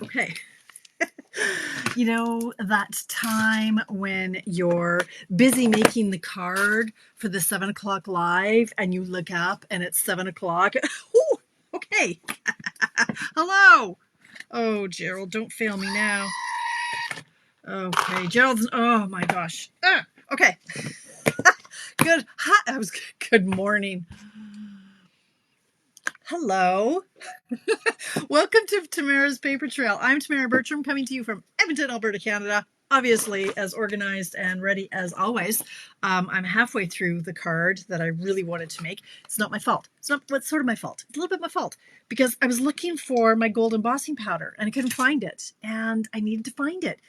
Okay. You know, that time when you're busy making the card for the 7 o'clock live and you look up and it's 7 o'clock. Ooh, okay. Hello. Oh, Gerald, don't fail me now. Okay, Gerald's, oh my gosh. Okay. Good. Hi, good morning. Hello. Welcome to Tamara's Paper Trail. I'm Tamara Bertram, coming to you from Edmonton, Alberta, Canada. Obviously, as organized and ready as always. I'm halfway through the card that I really wanted to make. It's not my fault. It's sort of my fault. It's a little bit my fault because I was looking for my gold embossing powder and I couldn't find it, and I needed to find it.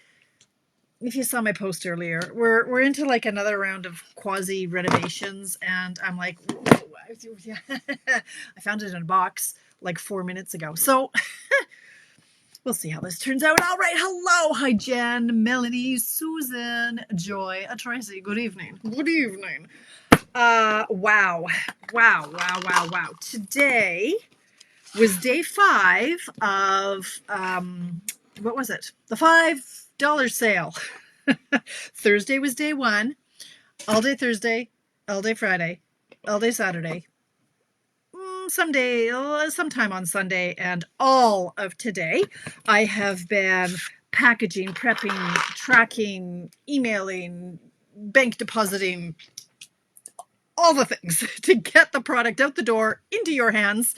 If you saw my post earlier, we're into like another round of quasi renovations, and I'm like, I found it in a box like 4 minutes ago. So we'll see how this turns out. All right. Hello. Hi, Jen, Melanie, Susan, Joy, Tracy. Good evening. Good evening. Wow. Today was day 5 of, what was it? The $5 sale. Thursday was day 1. All day Thursday, all day Friday, all day Saturday, sometime on Sunday, and all of today. I have been packaging, prepping, tracking, emailing, bank depositing, all the things to get the product out the door into your hands.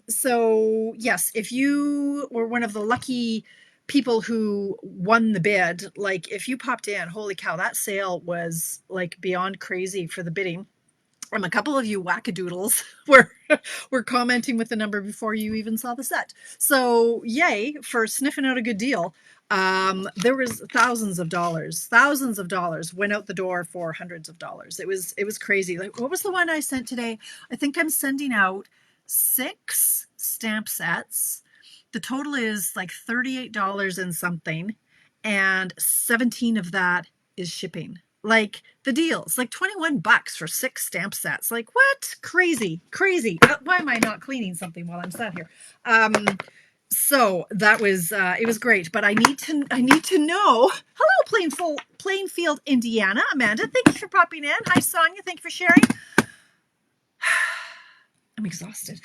So yes, if you were one of the lucky people who won the bid, like if you popped in, holy cow, that sale was like beyond crazy for the bidding. A couple of you wackadoodles were commenting with the number before you even saw the set. So yay for sniffing out a good deal. There was thousands of dollars went out the door for hundreds of dollars. It was crazy. Like, what was the one I sent today? I think I'm sending out 6 stamp sets. The total is like $38 and something, and 17 of that is shipping. Like the deals, like $21 for 6 stamp sets. Like what? Crazy. Why am I not cleaning something while I'm sat here? So that was it was great, but I need to know. Hello, Plainfield, Indiana. Amanda, thank you for popping in. Hi, Sonia, thank you for sharing. I'm exhausted.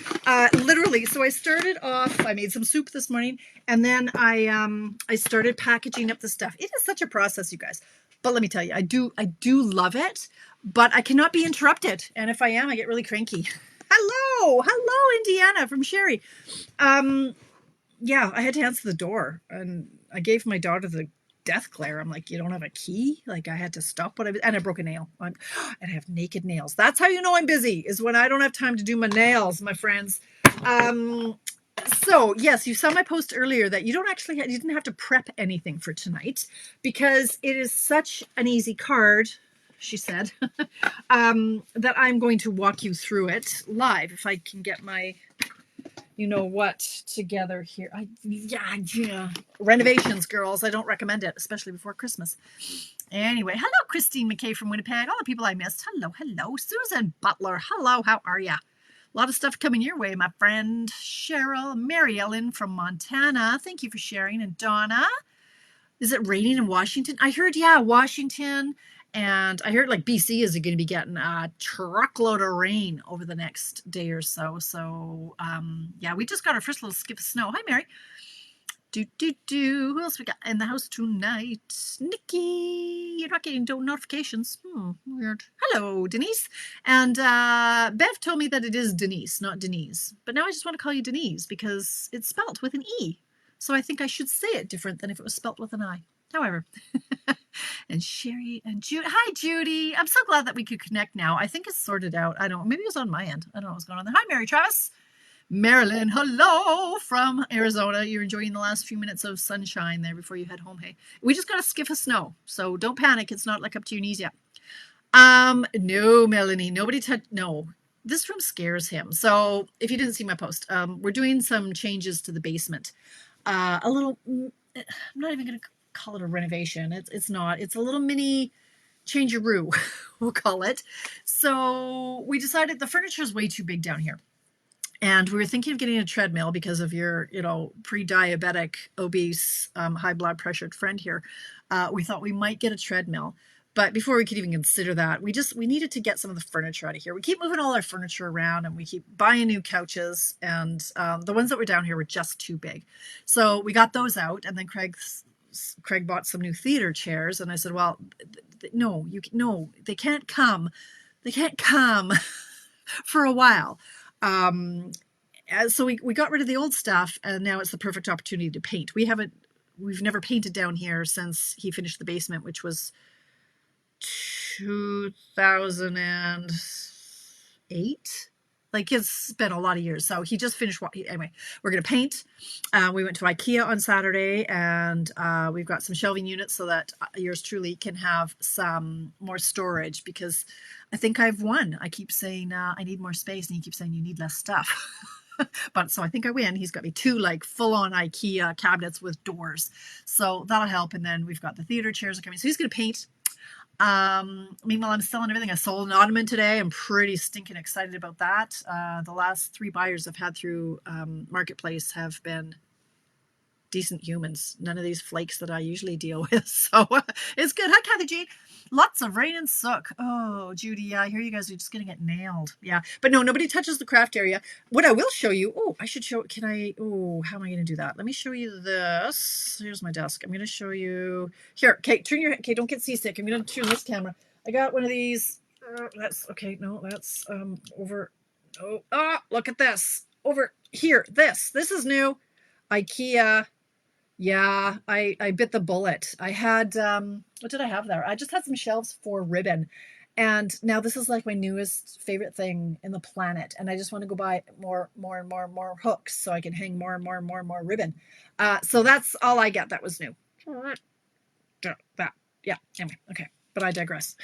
Literally, so I started off, I made some soup this morning, and then I started packaging up the stuff. It is such a process, you guys. But let me tell you, I do love it, but I cannot be interrupted. And if I am, I get really cranky. Hello, Indiana from Sherry. Yeah, I had to answer the door, and I gave my daughter the death glare. I'm like, you don't have a key? Like, I had to stop what I was, and I broke a nail. And I have naked nails. That's how you know I'm busy, is when I don't have time to do my nails, my friends. So yes, you saw my post earlier that you didn't have to prep anything for tonight because it is such an easy card, she said, that I'm going to walk you through it live if I can get my you know what together here. Yeah. Renovations, girls. I don't recommend it, especially before Christmas. Anyway, hello, Christine McKay from Winnipeg. All the people I missed. Hello. Susan Butler. Hello, how are ya? A lot of stuff coming your way, my friend. Cheryl, Mary Ellen from Montana. Thank you for sharing. And Donna. Is it raining in Washington? I heard, yeah, Washington. And I heard like BC is going to be getting a truckload of rain over the next day or so. So, yeah, we just got our first little skip of snow. Hi, Mary. Who else we got in the house tonight? Nikki, you're not getting notifications. Weird. Hello, Denise. And Bev told me that it is Denise, not Denise. But now I just want to call you Denise because it's spelt with an E. So I think I should say it different than if it was spelt with an I. However, and Sherry and Judy. Hi, Judy. I'm so glad that we could connect now. I think it's sorted out. I don't know. Maybe it was on my end. I don't know what's going on there. Hi, Mary Travis. Marilyn, hello from Arizona. You're enjoying the last few minutes of sunshine there before you head home. Hey, we just got a skiff of snow, so don't panic. It's not like up to your knees yet. No, Melanie, no. This room scares him. So if you didn't see my post, we're doing some changes to the basement. A little, I'm not even going to call it a renovation. It's not. It's a little mini change-a-roo, we'll call it. So we decided the furniture is way too big down here. And we were thinking of getting a treadmill because of your, pre-diabetic, obese, high blood pressured friend here. We thought we might get a treadmill. But before we could even consider that, we needed to get some of the furniture out of here. We keep moving all our furniture around and we keep buying new couches. And the ones that were down here were just too big. So we got those out. And then Craig bought some new theater chairs. And I said, well, no, they can't come. They can't come for a while. So we got rid of the old stuff, and now it's the perfect opportunity to paint. We've never painted down here since he finished the basement, which was 2008. Like, it's been a lot of years. So he just finished. Anyway, we're going to paint. We went to IKEA on Saturday, and we've got some shelving units so that yours truly can have some more storage, because I think I've won. I keep saying I need more space, and he keeps saying you need less stuff. But so I think I win. He's got me 2 like full-on IKEA cabinets with doors. So that'll help. And then we've got the theater chairs are coming. So he's going to paint. Meanwhile, I'm selling everything. I sold an ottoman today. I'm pretty stinking excited about that. The last 3 buyers I've had through Marketplace have been decent humans. None of these flakes that I usually deal with. So it's good. Hi, Kathy Jean. Lots of rain and sook. Oh, Judy, I hear you guys are just going to get nailed. Yeah. But no, nobody touches the craft area. What I will show you, how am I going to do that? Let me show you this. Here's my desk. I'm going to show you here. Okay, don't get seasick. I'm going to turn this camera. I got one of these. That's over. Look at this. Over here. This is new. IKEA. Yeah, I bit the bullet. I had, what did I have there? I just had some shelves for ribbon. And now this is like my newest favorite thing in the planet. And I just want to go buy more hooks so I can hang more and more ribbon. So that's all I get. That was new. Yeah, anyway, okay. But I digress.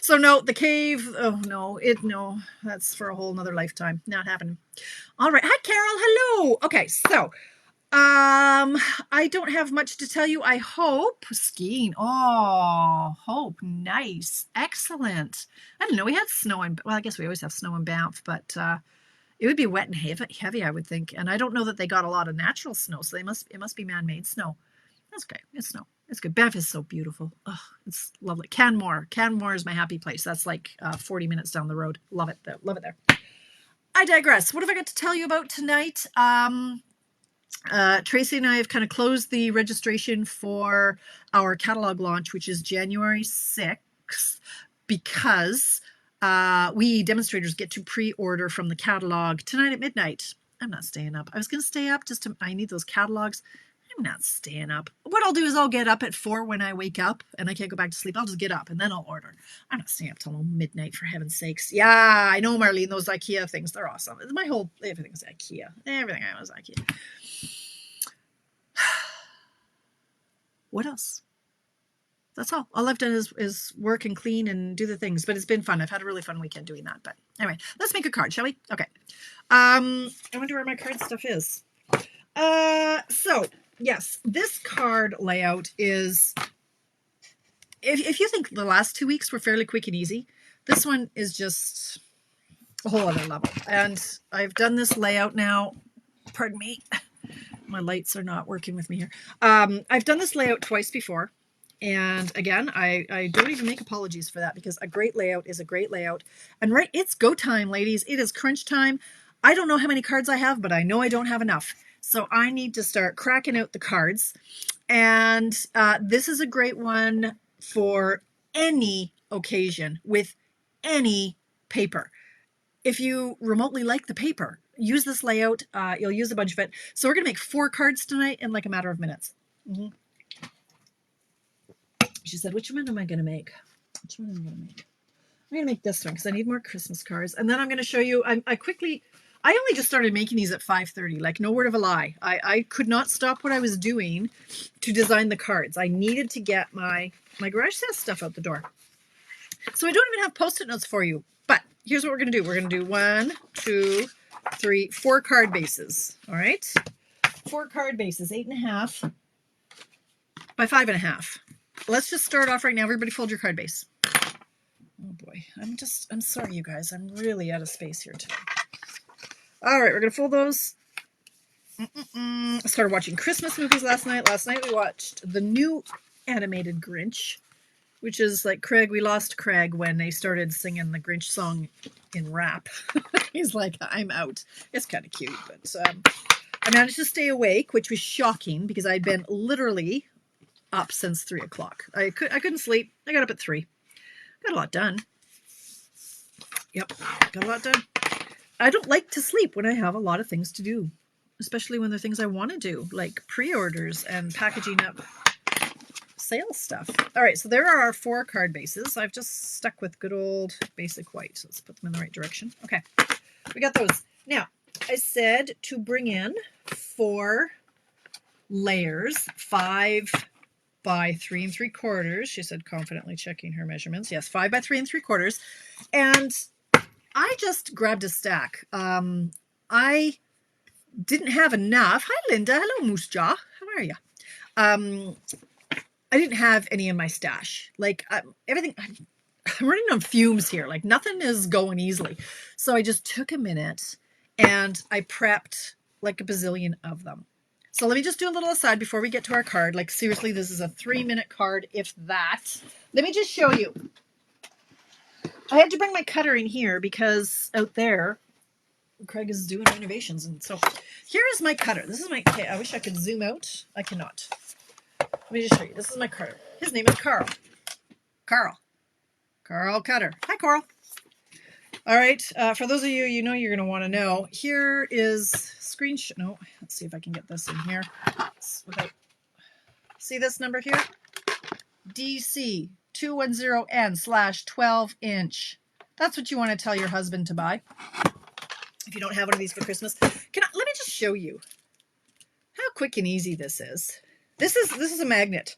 So no, the cave, no, that's for a whole nother lifetime. Not happening. All right. Hi, Carol. Hello. Okay, so I don't have much to tell you. I hope skiing. Oh, Hope. Nice. Excellent. I didn't know we had snow well, I guess we always have snow in Banff, but it would be wet and heavy, I would think. And I don't know that they got a lot of natural snow, so it must be man-made snow. That's okay. It's snow. It's good. Banff is so beautiful. Oh, it's lovely. Canmore is my happy place. That's like 40 minutes down the road. Love it. Love it there. I digress. What have I got to tell you about tonight? Tracy and I have kind of closed the registration for our catalog launch, which is January 6th, because we demonstrators get to pre-order from the catalog tonight at midnight. I'm not staying up. I was going to stay up I need those catalogs. I'm not staying up. What I'll do is I'll get up at 4 when I wake up and I can't go back to sleep. I'll just get up and then I'll order. I'm not staying up till midnight, for heaven's sakes. Yeah, I know, Marlene, those IKEA things, they're awesome. Everything's IKEA. Everything I was IKEA. What else? That's all. All I've done is work and clean and do the things, but it's been fun. I've had a really fun weekend doing that. But anyway, let's make a card, shall we? Okay. I wonder where my card stuff is. So yes, this card layout is, if you think the last 2 weeks were fairly quick and easy, this one is just a whole other level. And I've done this layout now. Pardon me. My lights are not working with me here. I've done this layout twice before. And again, I don't even make apologies for that, because a great layout is a great layout. And right, it's go time, ladies. It is crunch time. I don't know how many cards I have, but I know I don't have enough. So I need to start cracking out the cards. And this is a great one for any occasion with any paper. If you remotely like the paper, use this layout. You'll use a bunch of it. So we're going to make 4 cards tonight in like a matter of minutes. She said, which one am I going to make? Which one am I going to make? I'm going to make this one because I need more Christmas cards. And then I'm going to show you, I only just started making these at 5:30, like no word of a lie. I could not stop what I was doing to design the cards. I needed to get my garage sale stuff out the door. So I don't even have Post-it notes for you. But here's what we're going to do. We're going to do 1, 2, 3, 4 card bases. All right. 4 card bases, 8.5 by 5.5. Let's just start off right now. Everybody fold your card base. Oh boy. I'm sorry, you guys. I'm really out of space here today. All right, we're going to fold those. I started watching Christmas movies last night. Last night we watched the new animated Grinch, which is like Craig. We lost Craig when they started singing the Grinch song in rap. He's like, I'm out. It's kind of cute, but I managed to stay awake, which was shocking because I'd been literally up since 3 o'clock. I couldn't sleep. I got up at 3. Got a lot done. Yep, got a lot done. I don't like to sleep when I have a lot of things to do, especially when they're things I want to do, like pre-orders and packaging up sales stuff. All right, so there are our 4 card bases. I've just stuck with good old basic white. So let's put them in the right direction. Okay, we got those. Now, I said to bring in 4 layers, 5 by 3 3/4. She said, confidently checking her measurements. Yes, 5 by 3 3/4. And I just grabbed a stack. I didn't have enough. Hi, Linda. Hello, Moose Jaw. How are you? I didn't have any in my stash. Like everything, I'm running on fumes here. Like nothing is going easily. So I just took a minute and I prepped like a bazillion of them. So let me just do a little aside before we get to our card. Like seriously, this is a 3-minute card, if that. Let me just show you. I had to bring my cutter in here because out there, Craig is doing renovations. And so here is my cutter. This is my, okay, I wish I could zoom out. I cannot. Let me just show you. This is my cutter. His name is Carl. Carl Cutter. Hi, Carl. All right. For those of you, you know you're going to want to know. Here is screenshot. No, let's see if I can get this in here. See this number here? DC 210N/12 inch. That's what you want to tell your husband to buy. If you don't have one of these for Christmas, let me just show you how quick and easy this is. This is a magnet.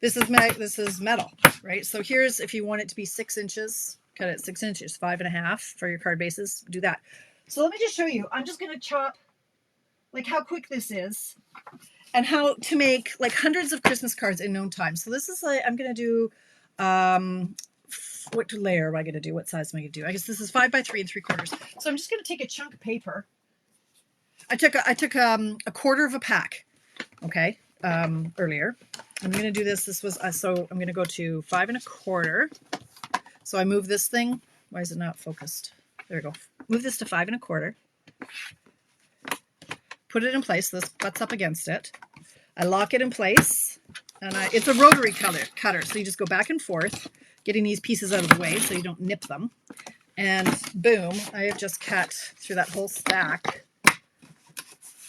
This is metal, right? So here's, if you want it to be 6 inches, cut it 6 inches, 5.5 for your card bases, do that. So let me just show you. I'm just going to chop like how quick this is and how to make like hundreds of Christmas cards in no time. So this is like, I'm going to do, what layer am I going to do? What size am I going to do? I guess this is 5 by 3 3/4. So I'm just going to take a chunk of paper. I took a quarter of a pack. Okay. Earlier. I'm going to do this. This was, so I'm going to go to 5 1/4. So I move this thing. Why is it not focused? There we go. Move this to 5 1/4. Put it in place. This butts up against it. I lock it in place. And it's a rotary cutter. So you just go back and forth, getting these pieces out of the way so you don't nip them. And boom, I have just cut through that whole stack.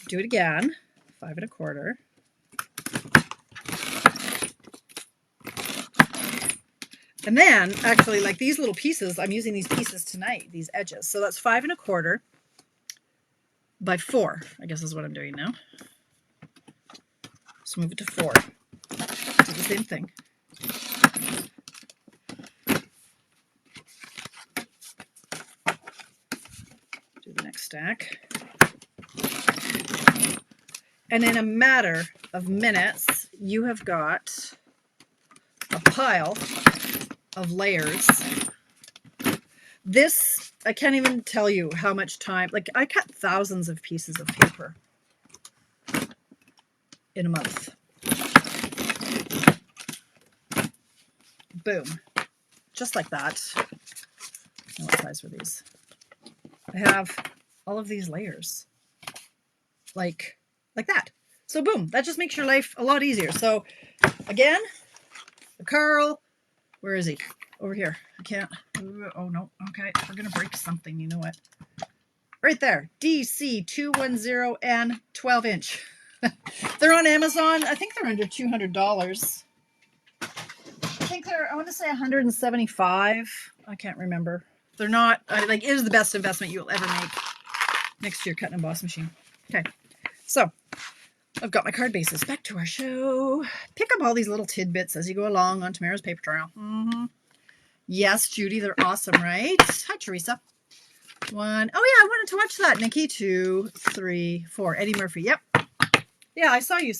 Do it again. 5 1/4. And then, actually, like these little pieces, I'm using these pieces tonight, these edges. So that's 5 1/4 by 4, I guess is what I'm doing now. So move it to 4. Do the same thing. Do the next stack. And in a matter of minutes, you have got a pile of layers. This, I can't even tell you how much time, like I cut thousands of pieces of paper in a month. Boom. Just like that. What size were these? I have all of these layers. Like that. So boom, that just makes your life a lot easier. So again, Carl, where is he? Over here. I can't. Oh no. Okay, we're gonna break something. You know what? Right there. DC 210N 12 inch. They're on Amazon. I think they're under $200. I think they're, I want to say 175. I can't remember. They're not, like, it is the best investment you'll ever make next to your cut and emboss machine. Okay, so I've got my card bases. Back to our show. Pick up all these little tidbits as you go along on Tamara's paper trail. Yes, Judy, they're awesome, right? Hi, Teresa. 1. Oh yeah, I wanted to watch that. Nikki, 2, 3, 4. Eddie Murphy. Yep. Yeah, I saw you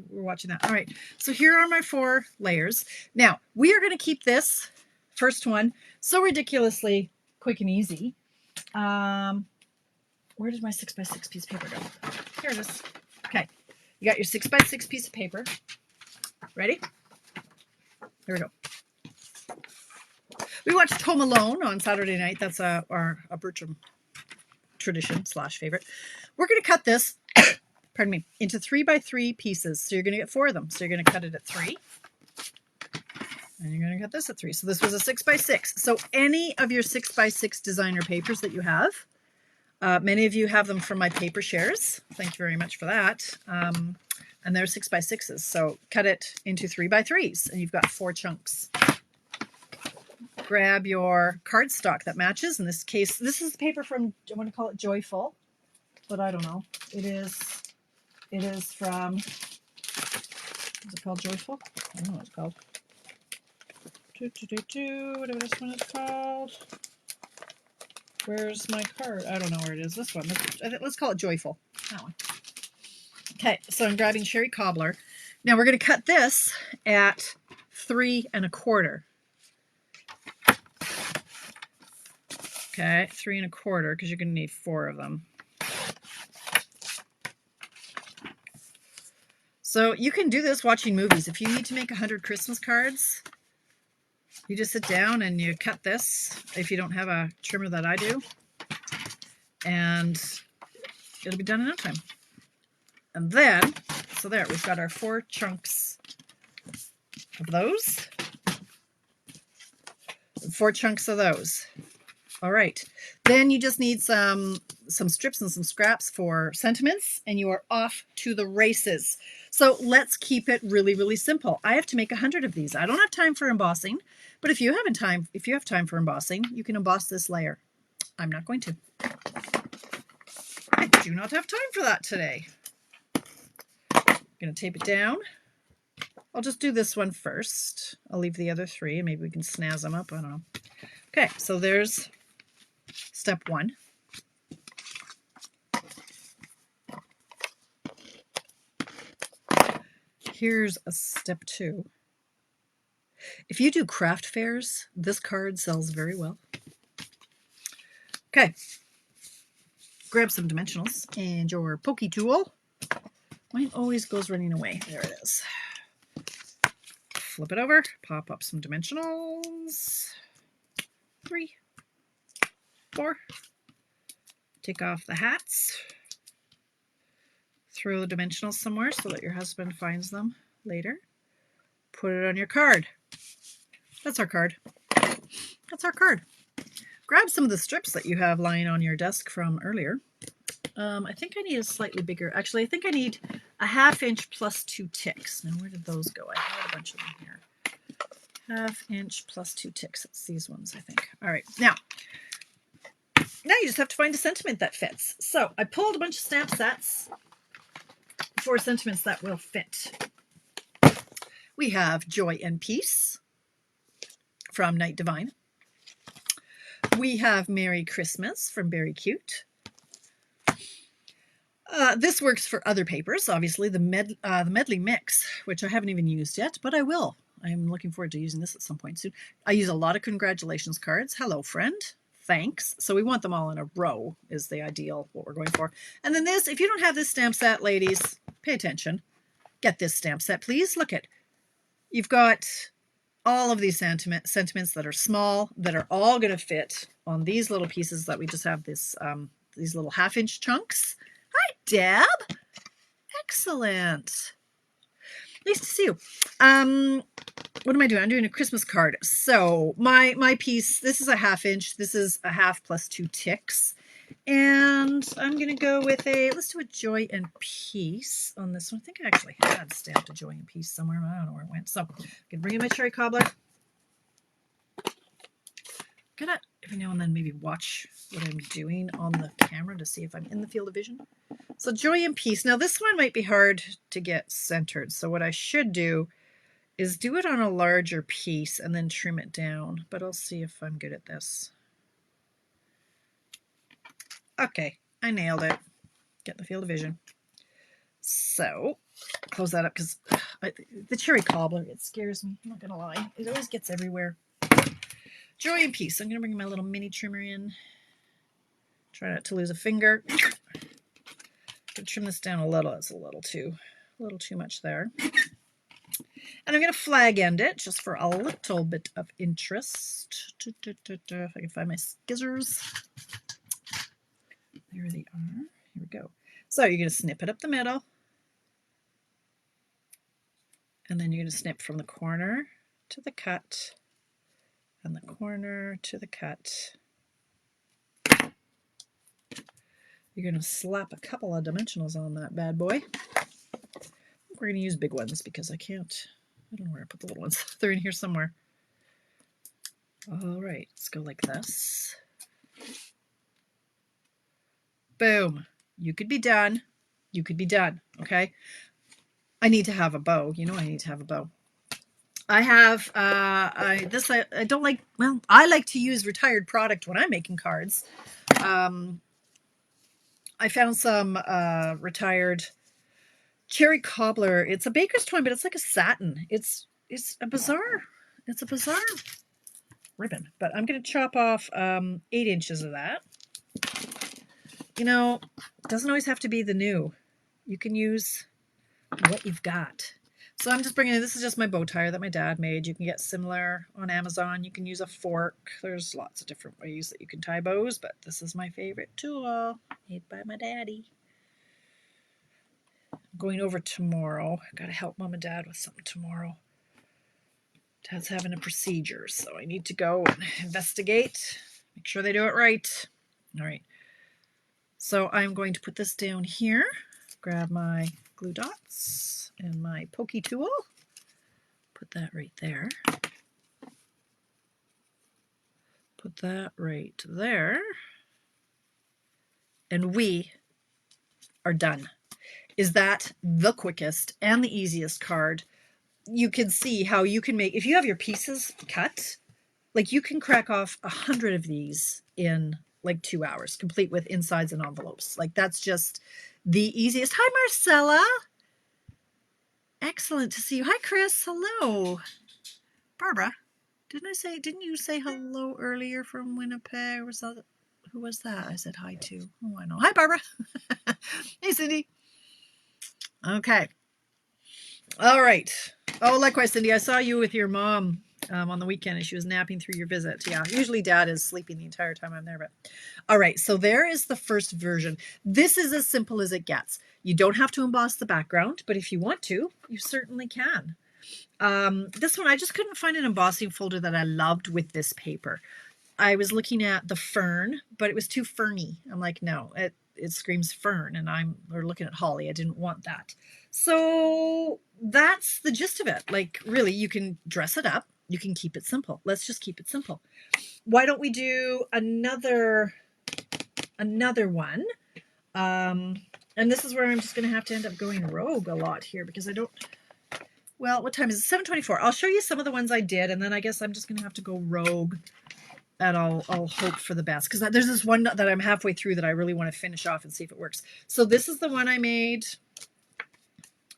were watching that. All right, so here are my 4 layers. Now, we are going to keep this first one so ridiculously quick and easy. where did my 6x6 piece of paper go? Here it is. Okay, you got your 6x6 piece of paper. Ready? Here we go. We watched Home Alone on Saturday night. That's a Bertram tradition / favorite. We're going to cut this, pardon me, into 3x3 pieces. So you're going to get 4 of them. So you're going to cut it at 3. And you're going to cut this at 3. So this was a 6x6. So any of your 6x6 designer papers that you have, many of you have them from my paper shares. Thank you very much for that. And they're 6x6s. So cut it into 3x3s and you've got 4 chunks. Grab your cardstock that matches. In this case, this is paper from, I want to call it Joyful, but I don't know. It is from, is it called Joyful? I don't know what it's called. Whatever this one is called. Where's my card? I don't know where it is. This one. Let's call it Joyful. That one. Okay, so I'm grabbing Cherry Cobbler. Now we're going to cut this at 3 1/4. Okay, 3 1/4 because you're going to need 4 of them. So you can do this watching movies. If you need to make 100 Christmas cards, you just sit down and you cut this if you don't have a trimmer that I do. And it'll be done in no time. And then, so there, we've got our 4 chunks of those. 4 chunks of those. All right. Then you just need some strips and some scraps for sentiments, and you are off to the races. So let's keep it really, really simple. I have to make 100 of these. I don't have time for embossing, but if you have time for embossing, you can emboss this layer. I'm not going to. I do not have time for that today. I'm going to tape it down. I'll just do this one first. I'll leave the other 3, and maybe we can snazz them up. I don't know. Okay, so there's step 1. Here's a step 2. If you do craft fairs, this card sells very well. Okay. Grab some dimensionals and your pokey tool. Mine always goes running away. There it is. Flip it over, pop up some dimensionals. 3, 4. Take off the hats. Throw the dimensionals somewhere so that your husband finds them later. Put it on your card. That's our card. That's our card. Grab some of the strips that you have lying on your desk from earlier. I think I need a slightly bigger. Actually, I think I need a 1/2 inch plus 2 ticks. Now, where did those go? I had a bunch of them here. 1/2 inch plus 2 ticks. It's these ones, I think. All right. Now you just have to find a sentiment that fits. So I pulled a bunch of stamp sets for sentiments that will fit. We have Joy and Peace from Night Divine. We have Merry Christmas from Berry Cute. This works for other papers, obviously. The Medley Mix, which I haven't even used yet, but I will. I'm looking forward to using this at some point soon. I use a lot of congratulations cards. Hello, friend. Thanks. So we want them all in a row is the ideal, what we're going for. And then this, if you don't have this stamp set, ladies, pay attention. Get this stamp set, please. Look at, you've got all of these sentiments that are small, that are all going to fit on these little pieces that we just have this, these little 1/2 inch chunks. Hi, Deb. Excellent. Nice to see you. What am I doing? I'm doing a Christmas card. So my piece, this is a 1/2 inch. This is a 1/2 plus 2 ticks. And I'm going to go with let's do a Joy and Peace on this one. I think I actually had stamped a Joy and Peace somewhere. I don't know where it went. So I'm going to bring in my Cherry Cobbler. Gonna every now and then maybe watch what I'm doing on the camera to see if I'm in the field of vision. So Joy and Peace. Now this one might be hard to get centered. So what I should do is do it on a larger piece and then trim it down. But I'll see if I'm good at this. Okay, I nailed it. Get the field of vision. So close that up because the Cherry Cobbler, it scares me. I'm not going to lie. It always gets everywhere. Joy and Peace. I'm going to bring my little mini trimmer in. Try not to lose a finger. trim this down a little. It's a little too much there. And I'm going to flag end it just for a little bit of interest. If I can find my scissors. There they are. Here we go. So you're going to snip it up the middle. And then you're going to snip from the corner to the cut. And the corner to the cut. You're going to slap a couple of dimensionals on that bad boy. We're going to use big ones because I don't know where I put the little ones. They're in here somewhere. All right, let's go like this. Boom. You could be done. You could be done, okay? I need to have a bow. You know I need to have a bow. I have, I don't like, well, I like to use retired product when I'm making cards. I found some retired cherry cobbler. It's a baker's twine, but it's like a satin. It's a bizarre ribbon. But I'm going to chop off 8 inches of that. You know, it doesn't always have to be the new. You can use what you've got. So I'm just bringing in, this is just my bow tie that my dad made. You can get similar on Amazon. You can use a fork. There's lots of different ways that you can tie bows, but this is my favorite tool made by my daddy. I'm going over tomorrow. I've got to help Mom and Dad with something tomorrow. Dad's having a procedure, so I need to go and investigate, make sure they do it right. All right. So I'm going to put this down here, grab my glue dots and my pokey tool, put that right there, put that right there, and we are done. Is that the quickest and the easiest card? You can see how you can make, if you have your pieces cut, like you can crack off 100 of these in like 2 hours, complete with insides and envelopes. Like that's just the easiest. Hi, Marcella. Excellent to see you. Hi, Chris. Hello. Barbara, didn't you say hello earlier from Winnipeg? Who was that? I said hi to. Oh, I know. Hi, Barbara. Hey, Cindy. Okay. All right. Oh, likewise, Cindy. I saw you with your mom on the weekend and she was napping through your visit. Yeah, usually Dad is sleeping the entire time I'm there. But all right, so there is the first version. This is as simple as it gets. You don't have to emboss the background, but if you want to, you certainly can. This one, I just couldn't find an embossing folder that I loved with this paper. I was looking at the fern, but it was too ferny. I'm like, no, it screams fern, and we're looking at holly. I didn't want that. So that's the gist of it. Like, really, you can dress it up. You can keep it simple. Let's just keep it simple. Why don't we do another one? And this is where I'm just going to have to end up going rogue a lot here because I don't, well, what time is it? 7:24. I'll show you some of the ones I did, and then I guess I'm just going to have to go rogue, and I'll hope for the best because there's this one that I'm halfway through that I really want to finish off and see if it works. So this is the one I made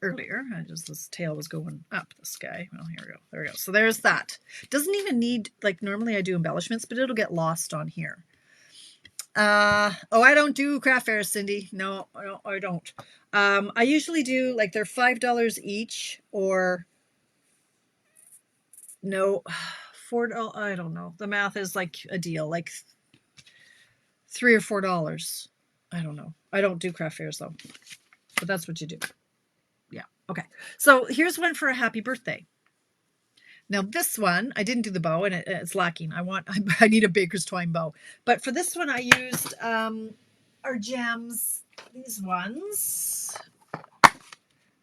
earlier. This tail was going up the sky. Well, here we go. There we go. So there's that. Doesn't even need, like normally I do embellishments, but it'll get lost on here. Oh, I don't do craft fairs, Cindy. No, I don't. I usually do, like, they're $5 each, or no, $4. I don't know. The math is like a deal, like $3 or $4. I don't know. I don't do craft fairs though, but that's what you do. Yeah. Okay. So here's one for a happy birthday. Now this one, I didn't do the bow and it's lacking. I need a baker's twine bow. But for this one, I used our gems, these ones.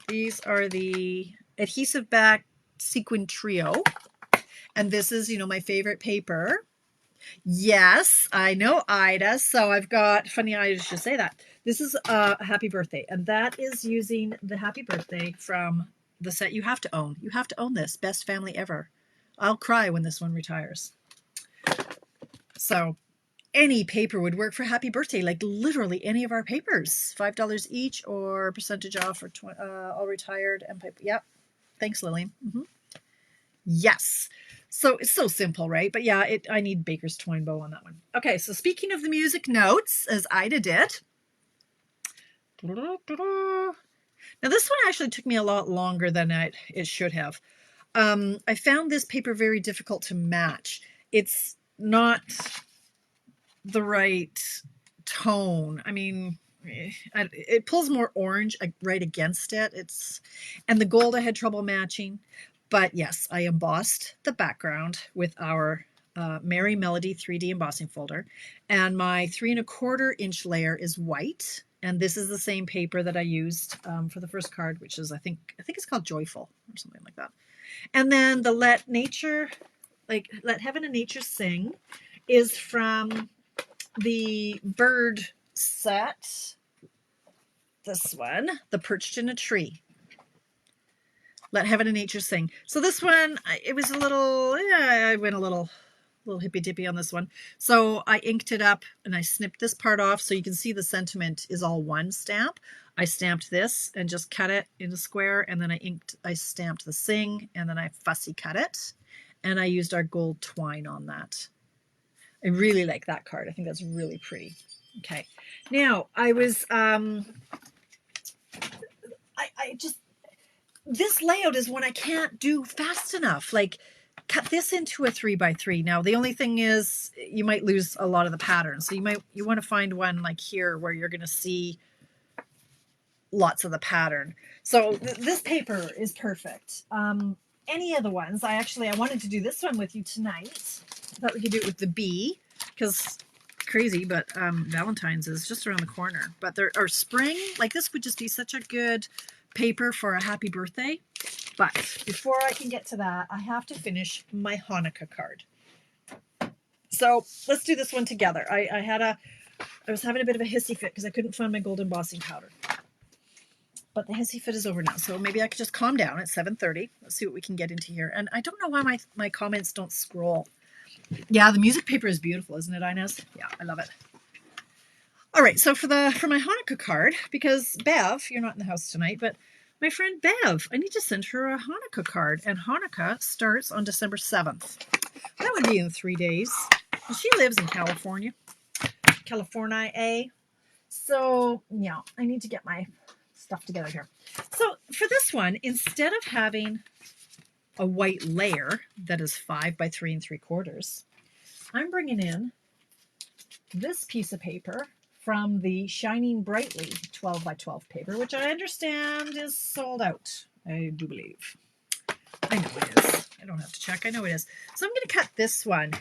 These are the adhesive back sequin trio. And this is, my favorite paper. Yes, I know, Ida. So I've got, funny Ida should say that. This is a happy birthday. And that is using the happy birthday from the set you have to own. You have to own this. Best family ever. I'll cry when this one retires. So any paper would work for happy birthday, like literally any of our papers. $5 each or percentage off for all retired and paper. Yep. Thanks, Lillian. Yes. So it's so simple, right? But yeah, I need baker's twine bow on that one. Okay, so speaking of the music notes, as Ida did, Now this one actually took me a lot longer than it should have. I found this paper very difficult to match. It's not the right tone. I mean, it pulls more orange right against it. And the gold I had trouble matching. But yes, I embossed the background with our Merry Melody 3D embossing folder. And my 3¼ inch layer is white. And this is the same paper that I used for the first card, which is, I think it's called Joyful or something like that. And then the Let Heaven and Nature Sing is from the bird set. This one, the Perched in a Tree. Let Heaven and Nature Sing. So this one, it was a little, I went a little hippy dippy on this one. So I inked it up and I snipped this part off so you can see the sentiment is all one stamp. I stamped this and just cut it in a square, and then I stamped the sing, and then I fussy cut it, and I used our gold twine on that. I really like that card. I think that's really pretty. Okay. Now I was, this layout is one I can't do fast enough. Like, cut this into a 3x3. Now, the only thing is you might lose a lot of the patterns. So you want to find one like here where you're going to see lots of the pattern. So this paper is perfect. Any of the ones, I wanted to do this one with you tonight. I thought we could do it with the bee, because crazy, but Valentine's is just around the corner. But there are spring, like this would just be such a good paper for a happy birthday. But before I can get to that, I have to finish my Hanukkah card. So let's do this one together. I was having a bit of a hissy fit because I couldn't find my gold embossing powder. But the hissy fit is over now, so maybe I could just calm down at 7:30. Let's see what we can get into here. And I don't know why my comments don't scroll. Yeah, the music paper is beautiful, isn't it, Inez? Yeah, I love it. All right, so for my Hanukkah card, because Bev, you're not in the house tonight, but my friend Bev, I need to send her a Hanukkah card, and Hanukkah starts on December 7th. That would be in 3 days. And she lives in California, eh? So, yeah, I need to get my stuff together here. So for this one, instead of having a white layer that is 5 by 3 3/4, I'm bringing in this piece of paper from the Shining Brightly 12 by 12 paper, which I understand is sold out. I do believe. I know it is. I don't have to check. I know it is. So I'm going to cut this one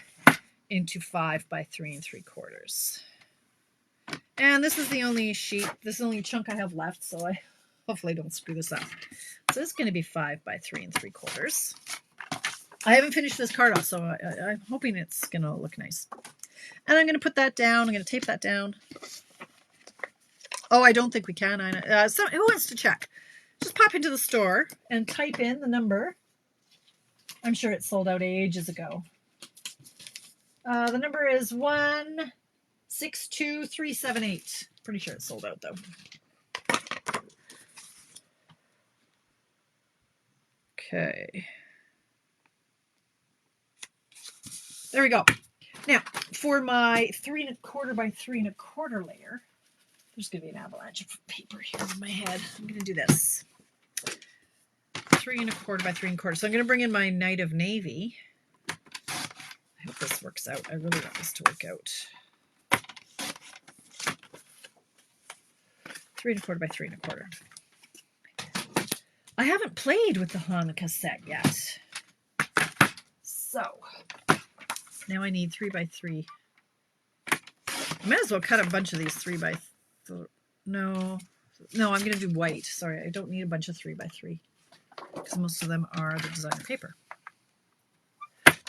into 5 by 3 3/4. And this is the only sheet, this is the only chunk I have left, so I hopefully don't screw this up. So it's going to be 5 by 3 3/4. I haven't finished this card off, so I'm hoping it's going to look nice. And I'm going to put that down. I'm going to tape that down. Oh, I don't think we can. So who wants to check? Just pop into the store and type in the number. I'm sure it sold out ages ago. The number is 162378. Pretty sure it's sold out though. Okay. There we go. Now, for my 3 1/4 by 3 1/4 layer, there's going to be an avalanche of paper here in my head. I'm going to do this. 3 1/4 by 3 1/4. So I'm going to bring in my Night of Navy. I hope this works out. I really want this to work out. 3 1/4 by 3 1/4. I haven't played with the Hanukkah set yet. So now I need 3 by 3. I might as well cut a bunch of these 3 by 3. No, I'm going to do white. Sorry, I don't need a bunch of 3 by 3 because most of them are the designer paper.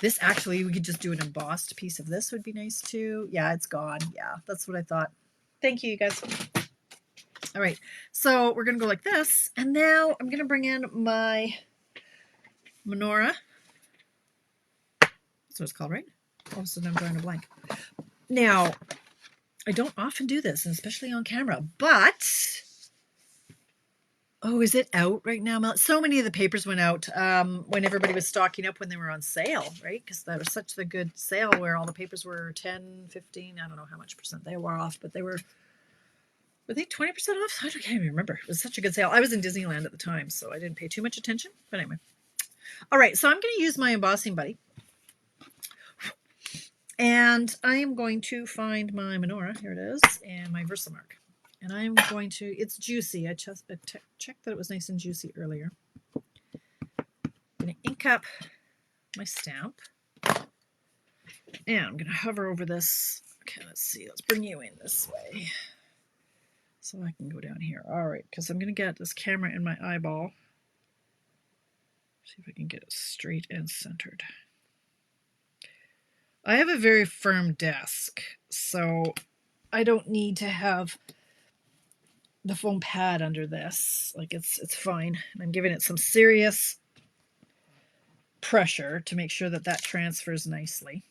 This actually, we could just do an embossed piece of this would be nice too. Yeah, it's gone. Yeah, that's what I thought. Thank you, you guys. All right, so we're going to go like this. And now I'm going to bring in my menorah. That's what it's called, right? All of a sudden I'm drawing a blank. Now, I don't often do this, and especially on camera, but... Oh, is it out right now? So many of the papers went out when everybody was stocking up when they were on sale, right? Because that was such a good sale where all the papers were 10, 15, I don't know how much percent they were off, but they were Were they 20% off? I can't even remember. It was such a good sale. I was in Disneyland at the time, so I didn't pay too much attention. But anyway. All right, so I'm going to use my embossing buddy. And I am going to find my menorah. Here it is. And my Versamark. And I'm going to, it's juicy. I checked that it was nice and juicy earlier. I'm going to ink up my stamp. And I'm going to hover over this. Okay, let's see. Let's bring you in this way. So I can go down here. All right, because I'm going to get this camera in my eyeball. See if I can get it straight and centered. I have a very firm desk, so I don't need to have the foam pad under this. Like it's fine. And I'm giving it some serious pressure to make sure that that transfers nicely.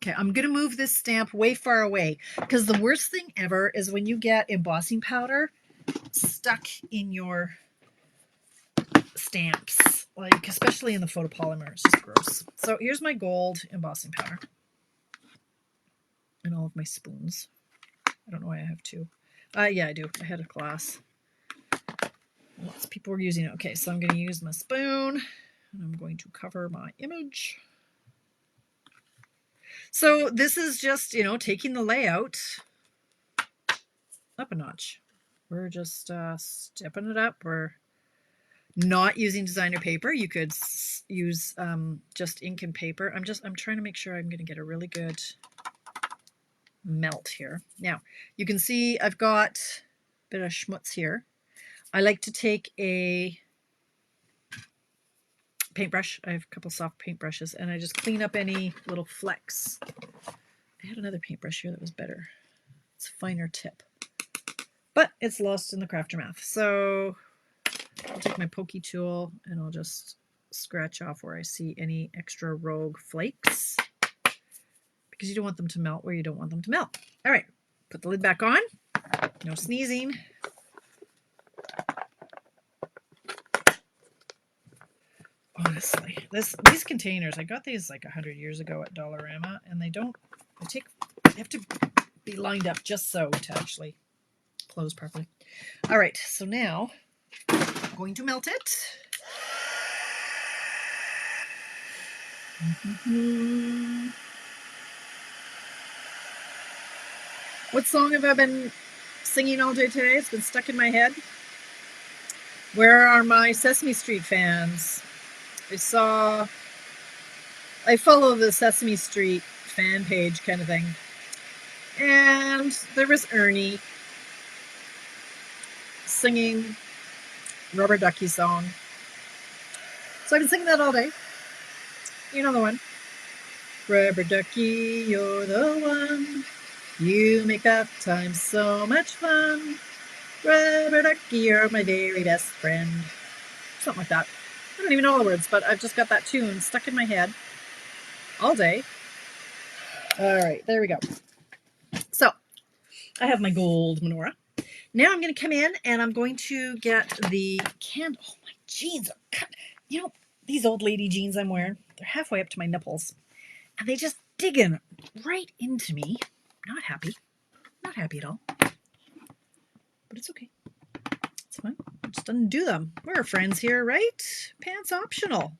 Okay, I'm going to move this stamp way far away because the worst thing ever is when you get embossing powder stuck in your stamps, like especially in the photopolymer. It's just gross. So here's my gold embossing powder and all of my spoons. I don't know why I have two. Yeah, I do. I had a glass. Lots of people were using it. Okay, so I'm going to use my spoon and I'm going to cover my image. So this is just, you know, taking the layout up a notch. We're just stepping it up. We're not using designer paper. You could use just ink and paper. I'm trying to make sure I'm going to get a really good melt here. Now, you can see I've got a bit of schmutz here. I like to take a paintbrush. I have a couple soft paintbrushes, and I just clean up any little flecks. I had another paintbrush here that was better. It's a finer tip, but it's lost in the Craftermath. So I'll take my pokey tool and I'll just scratch off where I see any extra rogue flakes, because you don't want them to melt where you don't want them to melt. All right, put the lid back on. No sneezing. Honestly, these containers, I got these like 100 years ago at Dollarama, and they have to be lined up just so to actually close properly. All right, so now I'm going to melt it. What song have I been singing all day today? It's been stuck in my head. Where are my Sesame Street fans? I follow the Sesame Street fan page kind of thing. And there was Ernie singing Rubber Ducky song. So I've been singing that all day. You know the one. Rubber Ducky, you're the one. You make bath time so much fun. Rubber Ducky, you're my very best friend. Something like that. I don't even know all the words, but I've just got that tune stuck in my head all day. All right, there we go. So I have my gold menorah. Now I'm going to come in and I'm going to get the candle. Oh, my jeans are cut. You know, these old lady jeans I'm wearing, they're halfway up to my nipples. And they just dig in right into me. Not happy. Not happy at all. But it's okay. It's fine. I just undo them. We're friends here, right? Pants optional.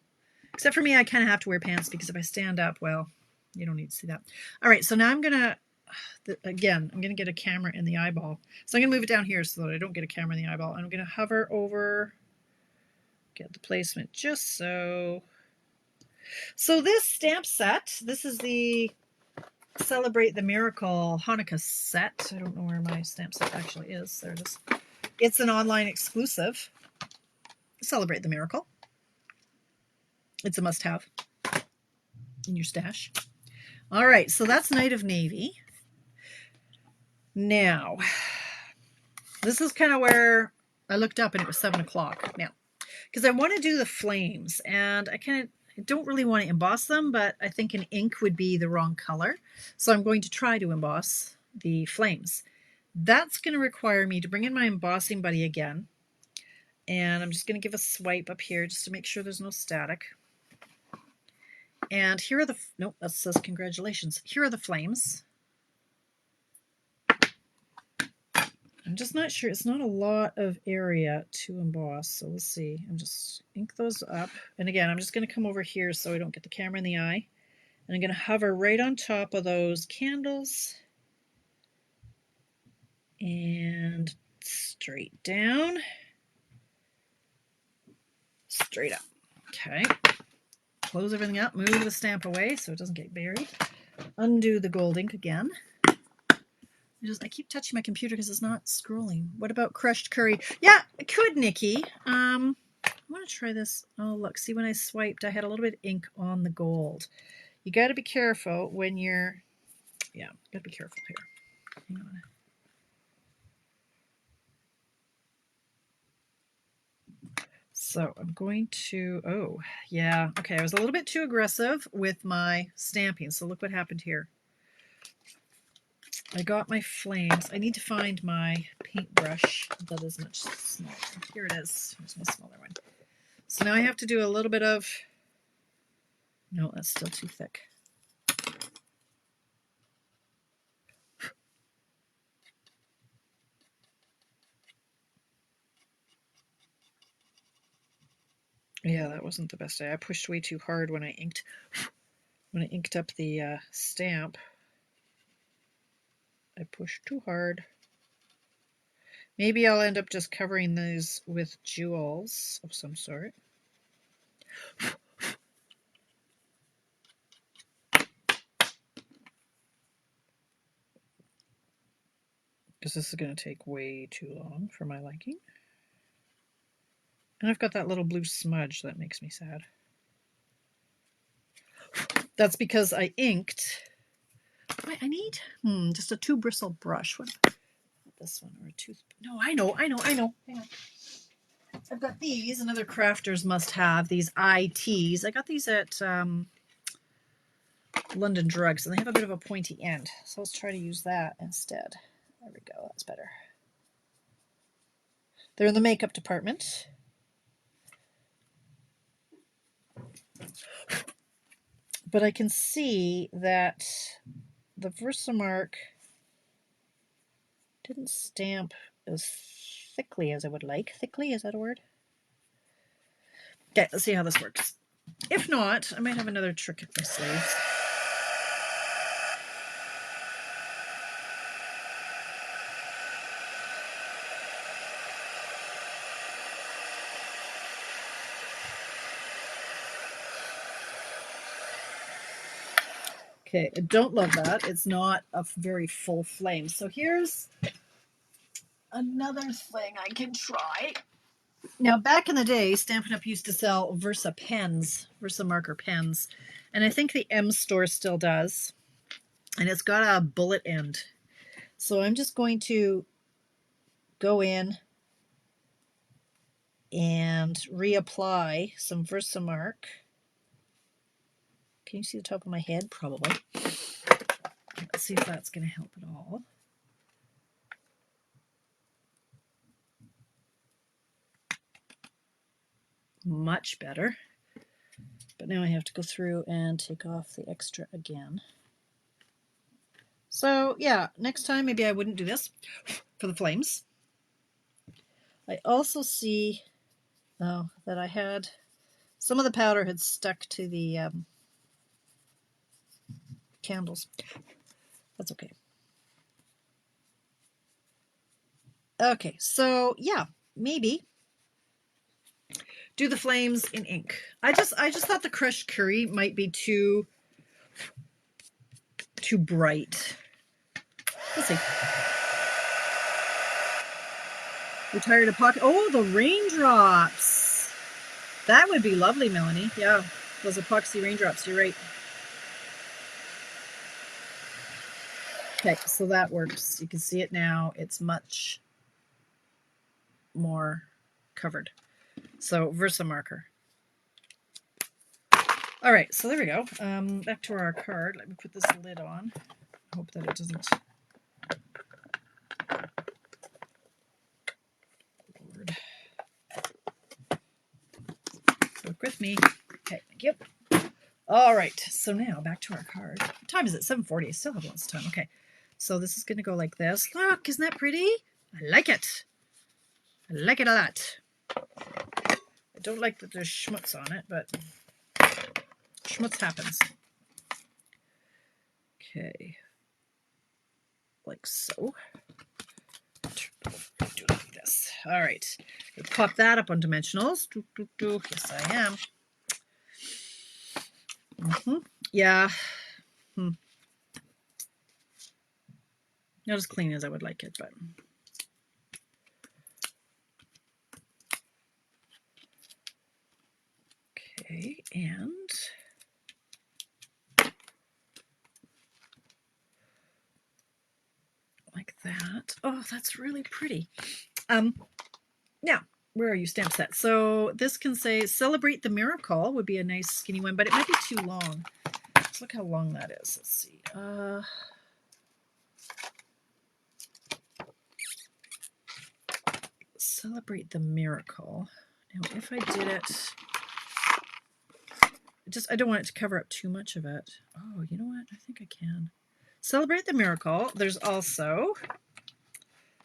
Except for me, I kind of have to wear pants because if I stand up, well, you don't need to see that. All right, so now I'm going to, again, I'm going to get a camera in the eyeball. So I'm going to move it down here so that I don't get a camera in the eyeball. And I'm going to hover over, get the placement just so. So this stamp set, this is the Celebrate the Miracle Hanukkah set. I don't know where my stamp set actually is. There it is. It's an online exclusive. Celebrate the Miracle. It's a must-have in your stash. All right, so that's Night of Navy. Now, this is kind of where I looked up and it was 7 o'clock now, because I want to do the flames, and I don't really want to emboss them, but I think an ink would be the wrong color. So I'm going to try to emboss the flames. That's going to require me to bring in my embossing buddy again. And I'm just going to give a swipe up here just to make sure there's no static. And here are the, nope, that says congratulations. Here are the flames. I'm just not sure. It's not a lot of area to emboss, so we'll see. I'm just ink those up. And again, I'm just going to come over here so I don't get the camera in the eye. And I'm going to hover right on top of those candles. And straight down. Straight up. Okay. Close everything up, move the stamp away so it doesn't get buried. Undo the gold ink again. I keep touching my computer because it's not scrolling. What about crushed curry? Yeah, it could, Nikki. I want to try this. Oh, look. See, when I swiped, I had a little bit of ink on the gold. You got to be careful when you're... Yeah, got to be careful here. Hang on. So I'm going to... Oh, yeah. Okay, I was a little bit too aggressive with my stamping. So look what happened here. I got my flames. I need to find my paintbrush that is much smaller. Here it is. Here's my smaller one. So now I have to do a little bit of... No, that's still too thick. Yeah, that wasn't the best. I pushed way too hard when I inked up the stamp. I pushed too hard. Maybe I'll end up just covering these with jewels of some sort. Because this is going to take way too long for my liking. And I've got that little blue smudge that makes me sad. That's because I inked. Wait, I need just a 2-bristle brush. What this one or a tooth? No, I know. Hang on. I've got these, and other crafters must have these ITs. I got these at London Drugs, and they have a bit of a pointy end. So let's try to use that instead. There we go. That's better. They're in the makeup department. But I can see that the Versamark didn't stamp as thickly as I would like. Thickly, is that a word? Okay, let's see how this works. If not, I might have another trick up my sleeve. Okay, I don't love that. It's not a very full flame. So here's another thing I can try. Now, back in the day, Stampin' Up! Used to sell Versa pens, Versa marker pens, and I think the M store still does, and it's got a bullet end. So I'm just going to go in and reapply some Versamark. Can you see the top of my head? Probably. Let's see if that's going to help at all. Much better. But now I have to go through and take off the extra again. So yeah, next time maybe I wouldn't do this for the flames. I also see that I had some of the powder had stuck to the candles. That's okay. Okay, so yeah, maybe do the flames in ink. I just thought the crushed curry might be too bright. Let's see. We're tired of pocket. Oh, the raindrops. That would be lovely, Melanie. Yeah, those epoxy raindrops. You're right. Okay, so that works. You can see it now. It's much more covered. So Versa marker. All right, so there we go. Back to our card. Let me put this lid on. Hope that it doesn't. Lord. Work with me. Okay, thank you. All right, so now back to our card. What time is it? 7:40. I still have lots of time. Okay, so this is going to go like this. Look, isn't that pretty? I like it. I like it a lot. I don't like that there's schmutz on it, but schmutz happens. Okay, like so. Do like this. All right, pop that up on dimensionals. Yes, I am. Yeah. Not as clean as I would like it, but okay, and like that. Oh, that's really pretty. Now, where are you, stamp set? So this can say Celebrate the Miracle would be a nice skinny one, but it might be too long. Let's look how long that is. Let's see. Celebrate the Miracle. Now, if I did it, I don't want it to cover up too much of it. Oh, you know what? I think I can. Celebrate the Miracle. There's also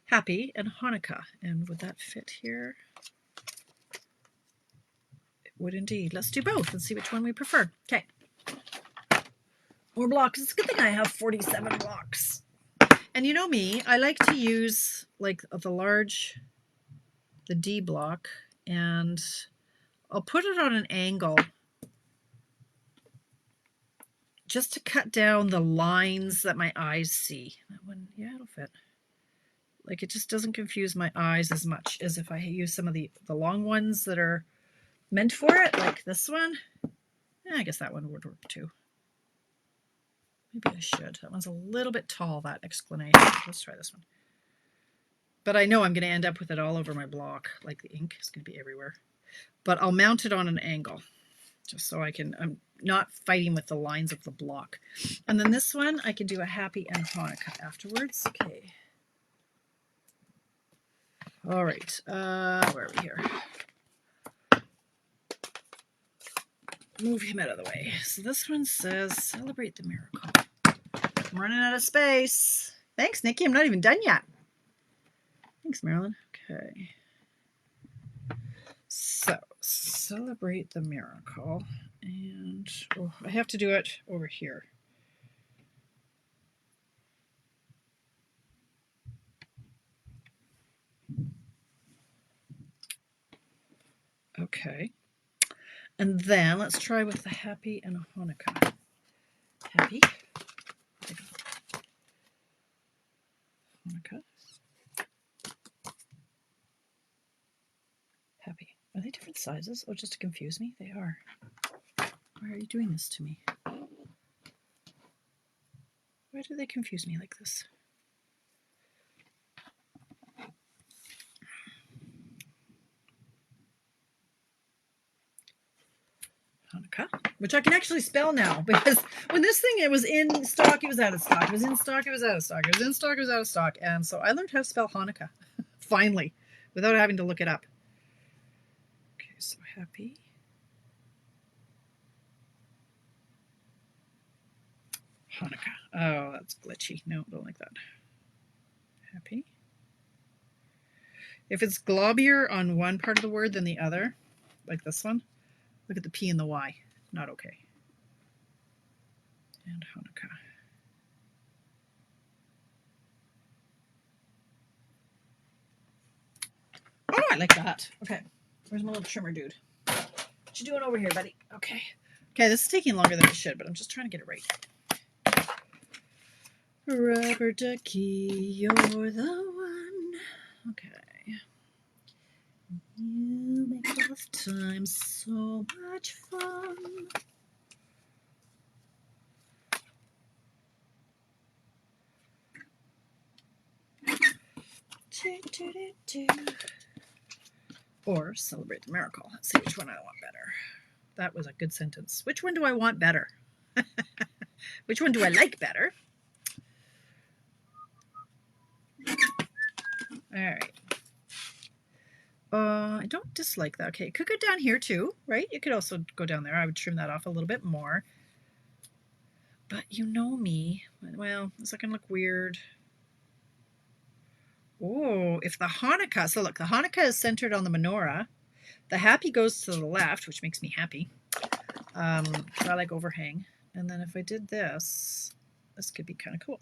Happy and Hanukkah. And would that fit here? It would indeed. Let's do both and see which one we prefer. Okay. More blocks. It's a good thing I have 47 blocks. And you know me, I like to use like the D block, and I'll put it on an angle just to cut down the lines that my eyes see. That one, yeah, it'll fit. Like, it just doesn't confuse my eyes as much as if I use some of the long ones that are meant for it, like this one. Yeah, I guess that one would work too. Maybe I should. That one's a little bit tall, that explanation. Let's try this one. But I know I'm going to end up with it all over my block. Like, the ink is going to be everywhere. But I'll mount it on an angle just so I'm not fighting with the lines of the block. And then this one, I can do a Happy and Hanukkah afterwards. Okay. All right. Where are we here? Move him out of the way. So this one says, Celebrate the Miracle. I'm running out of space. Thanks, Nikki. I'm not even done yet. Thanks, Marilyn. Okay. So, Celebrate the Miracle. And I have to do it over here. Okay. And then let's try with the Happy and Hanukkah. Happy. Hanukkah. Happy. Are they different sizes? Oh, just to confuse me? They are. Why are you doing this to me? Why do they confuse me like this? Hanukkah, which I can actually spell now, because when this thing, it was in stock, it was out of stock. It was in stock, it was out of stock. It was in stock, it was out of stock. And so I learned how to spell Hanukkah, finally, without having to look it up. Okay, so Happy. Hanukkah. Oh, that's glitchy. No, don't like that. Happy. If it's globier on one part of the word than the other, like this one, look at the P and the Y. Not okay. And Hanukkah. Oh, I like that. Okay. Where's my little trimmer dude? What you doing over here, buddy? Okay. Okay, this is taking longer than it should, but I'm just trying to get it right. Rubber ducky, you're the one. Okay. You make lifetime so much fun. Or Celebrate the Miracle. Let's see which one I want better. That was a good sentence. Which one do I want better? Which one do I like better? All right. I don't dislike that. Okay, it could go down here too, right? You could also go down there. I would trim that off a little bit more. But you know me. Well, is that going to look weird? Oh, if the Hanukkah, so look, the Hanukkah is centered on the menorah. The happy goes to the left, which makes me happy. I like overhang. And then if I did this, this could be kind of cool.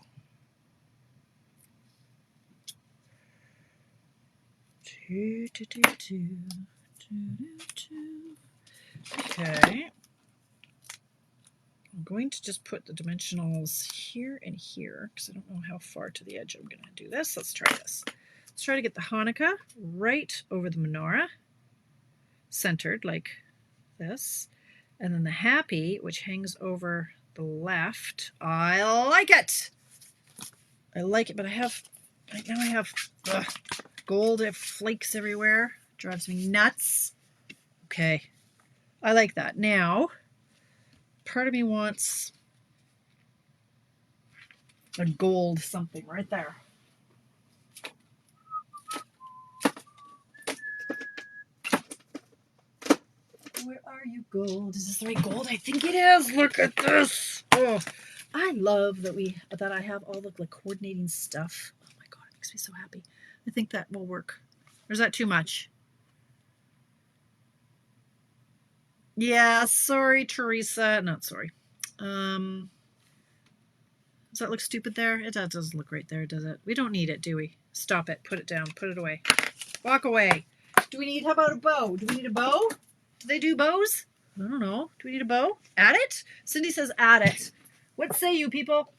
Okay. I'm going to just put the dimensionals here and here because I don't know how far to the edge I'm going to do this. Let's try this. Let's try to get the Hanukkah right over the menorah, centered like this. And then the happy, which hangs over the left. I like it. I like it, but right now I have gold flakes everywhere. Drives me nuts. Okay. I like that. Now, part of me wants a gold something right there. Where are you, gold? Is this the right gold? I think it is. Look at this. Oh, I love that I have all the coordinating stuff. Oh my God, it makes me so happy. I think that will work. Or is that too much? Yeah, sorry, Teresa. Not sorry. Does that look stupid there? It doesn't look right there, does it? We don't need it, do we? Stop it. Put it down. Put it away. Walk away. How about a bow? Do we need a bow? Do they do bows? I don't know. Do we need a bow? Add it? Cindy says add it. What say you people?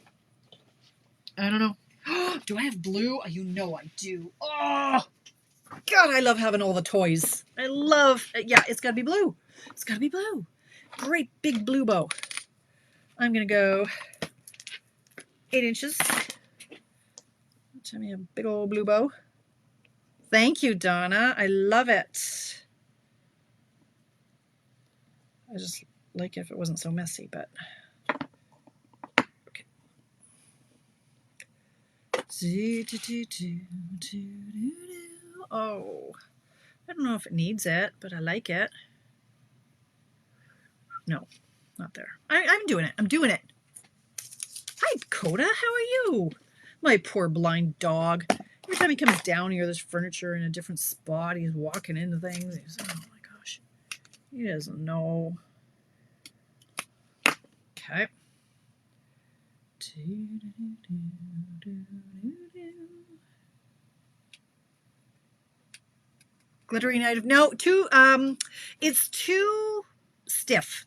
I don't know. Do I have blue? Oh, you know I do. Oh, God, I love having all the toys. I love, yeah, it's got to be blue. It's got to be blue. Great big blue bow. I'm going to go 8 inches. Tell me a big old blue bow. Thank you, Donna. I love it. I just like it if it wasn't so messy, but okay. Oh, I don't know if it needs it, but I like it. No, not there. I'm doing it. I'm doing it. Hi, Coda. How are you? My poor blind dog. Every time he comes down here, there's furniture in a different spot. He's walking into things. Oh my gosh. He doesn't know. Okay. Glittery knife. No, it's too stiff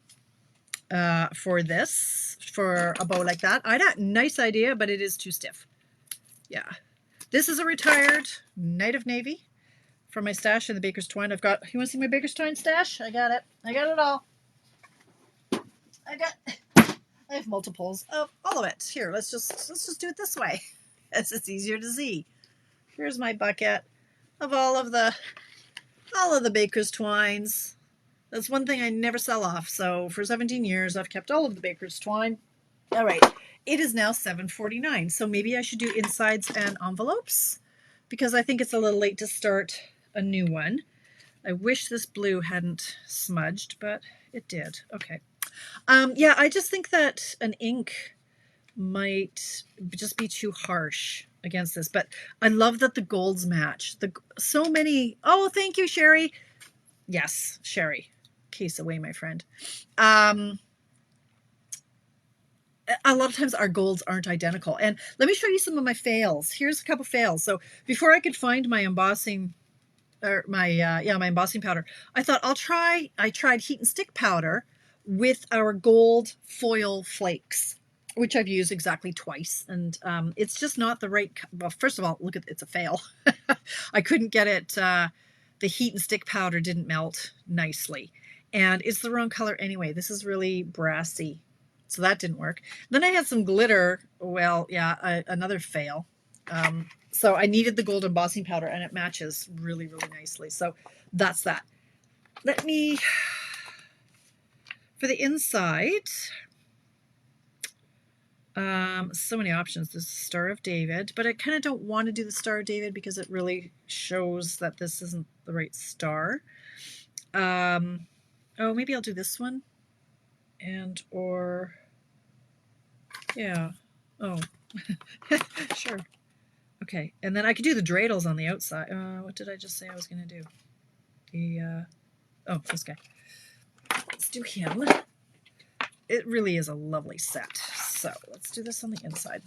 for this, for a bow like that. Nice idea, but it is too stiff. Yeah. This is a retired Knight of Navy from my stash in the Baker's Twine. You want to see my Baker's Twine stash? I got it. I got it all. I have multiples of all of it. Here, let's just do it this way. It's easier to see. Here's my bucket of all of the Baker's Twines. That's one thing I never sell off. So for 17 years, I've kept all of the Baker's Twine. All right. It is now 7:49. So maybe I should do insides and envelopes because I think it's a little late to start a new one. I wish this blue hadn't smudged, but it did. Okay. Yeah, I just think that an ink might just be too harsh against this, but I love that the golds match. So many. Oh, thank you, Sherry. Yes, Sherry. Case away, my friend. A lot of times our golds aren't identical. And let me show you some of my fails. Here's a couple fails. So before I could find my embossing, or my embossing powder, I thought I tried heat and stick powder with our gold foil flakes, which I've used exactly twice. And it's just not the right, well, first of all, look at, it's a fail. I couldn't get it, the heat and stick powder didn't melt nicely. And it's the wrong color anyway. This is really brassy. So that didn't work. Then I had some glitter. Well, yeah, another fail. So I needed the gold embossing powder and it matches really, really nicely. So that's that. Let me, for the inside, so many options. This is Star of David, but I kind of don't want to do the Star of David because it really shows that this isn't the right star. Oh, maybe I'll do this one. Yeah. Oh, sure. Okay, and then I could do the dreidels on the outside. What did I just say I was going to do? Oh, this guy. Let's do him. It really is a lovely set. So let's do this on the inside.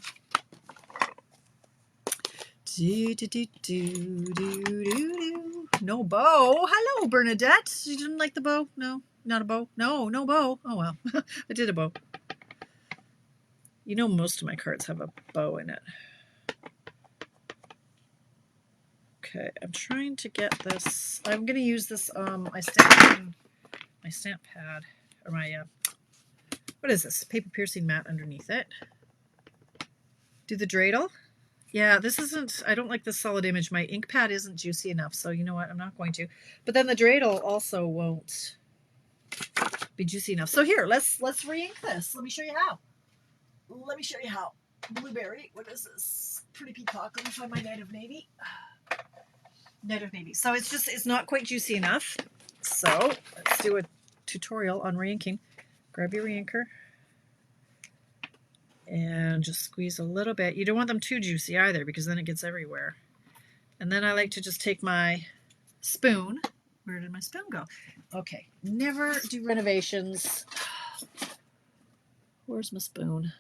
No bow. Hello, Bernadette. You didn't like the bow? No, not a bow. No bow. Oh well, I did a bow. You know, most of my cards have a bow in it. Okay, I'm trying to get this. I'm going to use this. I stamped in my stamp pad, or my what is this? Paper piercing mat underneath it. Do the dreidel. Yeah, this isn't. I don't like this solid image. My ink pad isn't juicy enough, so you know what? I'm not going to. But then the dreidel also won't be juicy enough. So here, let's re-ink this. Let me show you how. Let me show you how. Blueberry. What is this? Pretty peacock. Let me find my native navy. Native navy. So it's not quite juicy enough. So let's do a tutorial on re-inking. Grab your re-inker and just squeeze a little bit. You don't want them too juicy either, because then it gets everywhere. And then I like to just take my spoon. Where did my spoon go? Okay, never do renovations. Where's my spoon?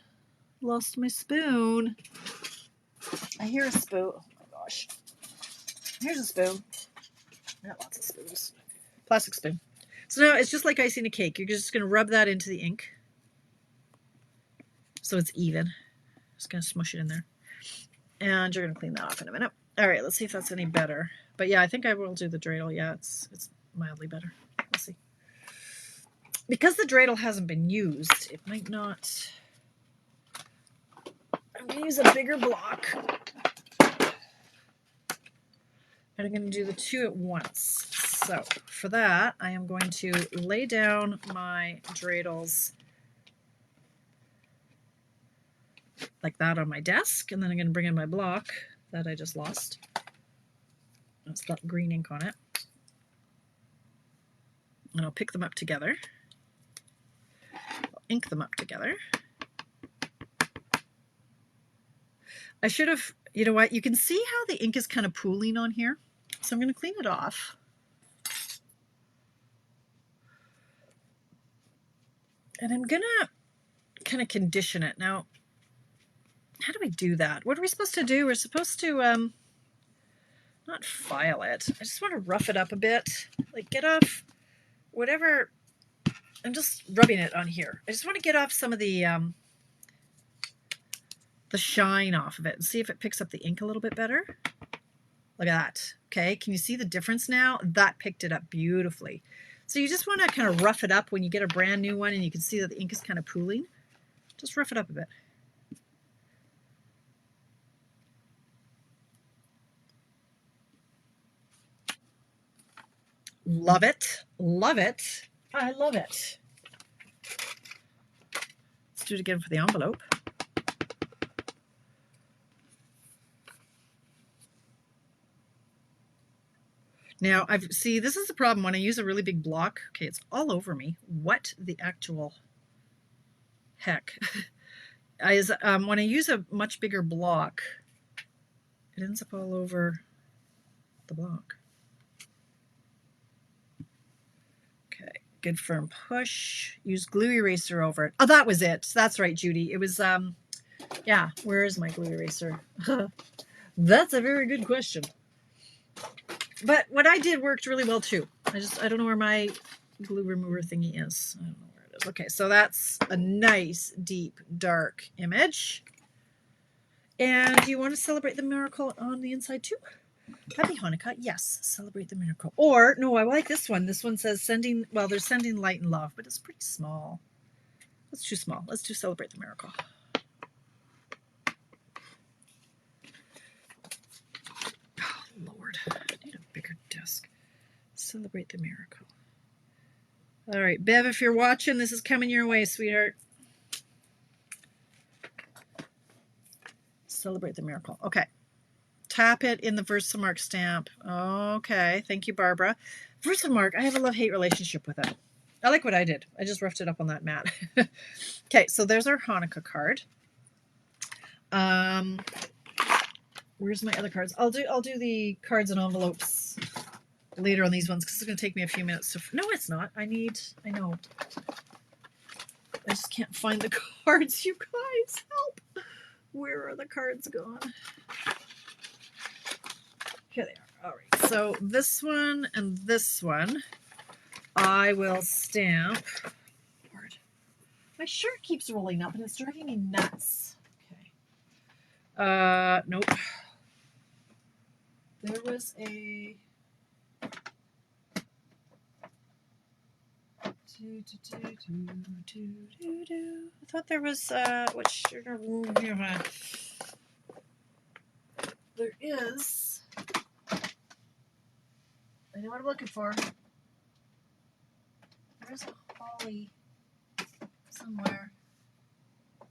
Lost my spoon. I hear a spoon. Oh my gosh. Here's a spoon. I got lots of spoons. Plastic spoon. So now it's just like icing a cake. You're just going to rub that into the ink so it's even. Just going to smush it in there. And you're going to clean that off in a minute. All right, let's see if that's any better. But yeah, I think I will do the dreidel. Yeah, it's mildly better. We'll see. Because the dreidel hasn't been used, it might not. I'm going to use a bigger block. And I'm going to do the two at once. So for that, I am going to lay down my dreidels like that on my desk, and then I'm going to bring in my block that I just lost. It's got green ink on it. And I'll pick them up together. I'll ink them up together. I should have, you know what, you can see how the ink is kind of pooling on here. So I'm going to clean it off. And I'm going to kind of condition it. Now, how do we do that? What are we supposed to do? We're supposed to not file it. I just want to rough it up a bit. Like get off whatever. I'm just rubbing it on here. I just want to get off some of the shine off of it and see if it picks up the ink a little bit better. Look at that. Okay, can you see the difference now? That picked it up beautifully. So you just want to kind of rough it up when you get a brand new one and you can see that the ink is kind of pooling. Just rough it up a bit. Love it. Love it. I love it. Let's do it again for the envelope. Now, see, this is the problem when I use a really big block. Okay, it's all over me. What the actual heck? When I use a much bigger block, it ends up all over the block. Okay, good firm push. Use glue eraser over it. Oh, that was it. That's right, Judy. It was, yeah, where is my glue eraser? That's a very good question. But what I did worked really well too. I don't know where my glue remover thingy is. I don't know where it is. Okay, so that's a nice, deep, dark image. And do you want to celebrate the miracle on the inside too? Happy Hanukkah. Yes, celebrate the miracle. Or, no, I like this one. This one says sending, well, they're sending light and love, but it's pretty small. That's too small. Let's do celebrate the miracle. Oh, Lord. Bigger desk. Celebrate the miracle. All right, Bev, if you're watching, this is coming your way, sweetheart. Celebrate the miracle. Okay. Tap it in the Versamark stamp. Okay. Thank you, Barbara. Versamark, I have a love-hate relationship with it. I like what I did. I just roughed it up on that mat. Okay, so there's our Hanukkah card. Where's my other cards? I'll do the cards and envelopes later on these ones because it's going to take me a few minutes to. No, it's not. I know. I just can't find the cards, you guys. Help. Where are the cards gone? Here they are. All right. So this one and this one, I will stamp. Lord. My shirt keeps rolling up and it's driving me nuts. Okay. Nope. There was a. I thought there was what shirt? There is. I know what I'm looking for. There's a holly somewhere. I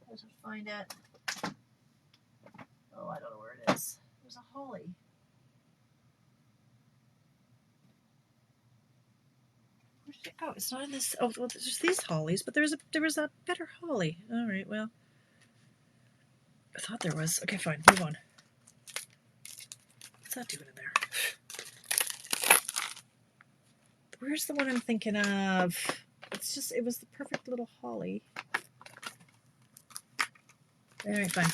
have to find it. Oh, I don't know where it is. There's a holly. Where did it go? It's not in this. Oh, well, there's these hollies, but there was a better holly. All right, well, I thought there was. Okay, fine. Move on. What's that doing in there? Where's the one I'm thinking of? It was the perfect little holly. All right, fine.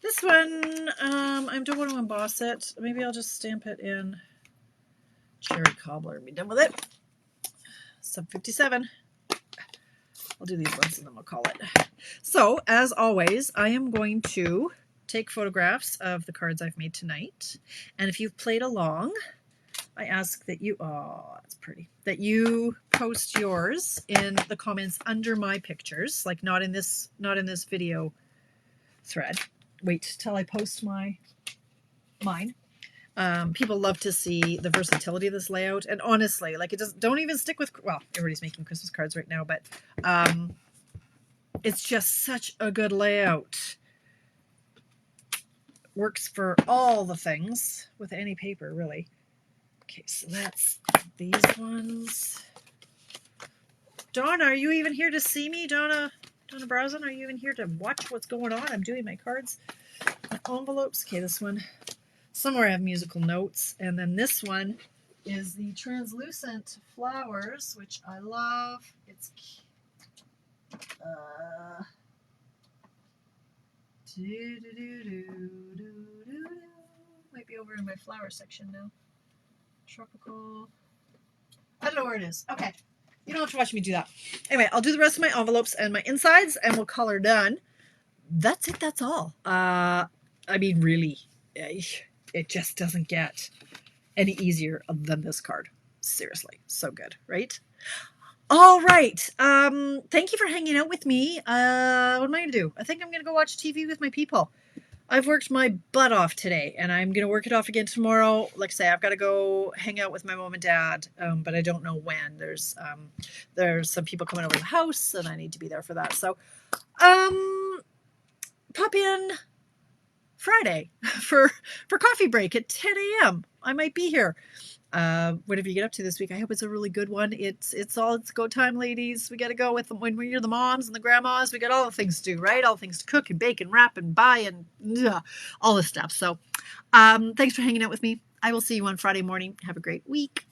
This one, I don't want to emboss it. Maybe I'll just stamp it in cherry cobbler and be done with it. Sub 57. I'll do these ones and then we'll call it. So, as always, I am going to take photographs of the cards I've made tonight. And if you've played along, I ask that you, oh, that's pretty, that you post yours in the comments under my pictures, like not in this video thread. Wait till I post mine. People love to see the versatility of this layout, and honestly, like don't even stick with, well, everybody's making Christmas cards right now, but it's just such a good layout. Works for all the things with any paper, really. Okay, so that's these ones. Donna, are you even here to see me? Donna Browson, are you even here to watch what's going on? I'm doing my cards, my envelopes. Okay, this one. Somewhere I have musical notes. And then this one is the translucent flowers, which I love. It's might be over in my flower section now. Tropical. I don't know where it is. Okay. You don't have to watch me do that. Anyway, I'll do the rest of my envelopes and my insides and we'll call her done. That's it. That's all. I mean, really, it just doesn't get any easier than this card. Seriously. So good, right? All right. Thank you for hanging out with me. What am I going to do? I think I'm going to go watch TV with my people. I've worked my butt off today, and I'm going to work it off again tomorrow. Like I say, I've got to go hang out with my mom and dad, but I don't know when. There's some people coming over to the house, and I need to be there for that. So, pop in Friday for coffee break at 10 a.m. I might be here. Whatever you get up to this week, I hope it's a really good one. It's go time, ladies. We got to go with them when we're the moms and the grandmas. We got all the things to do, right? All the things to cook and bake and wrap and buy and all this stuff. So, thanks for hanging out with me. I will see you on Friday morning. Have a great week.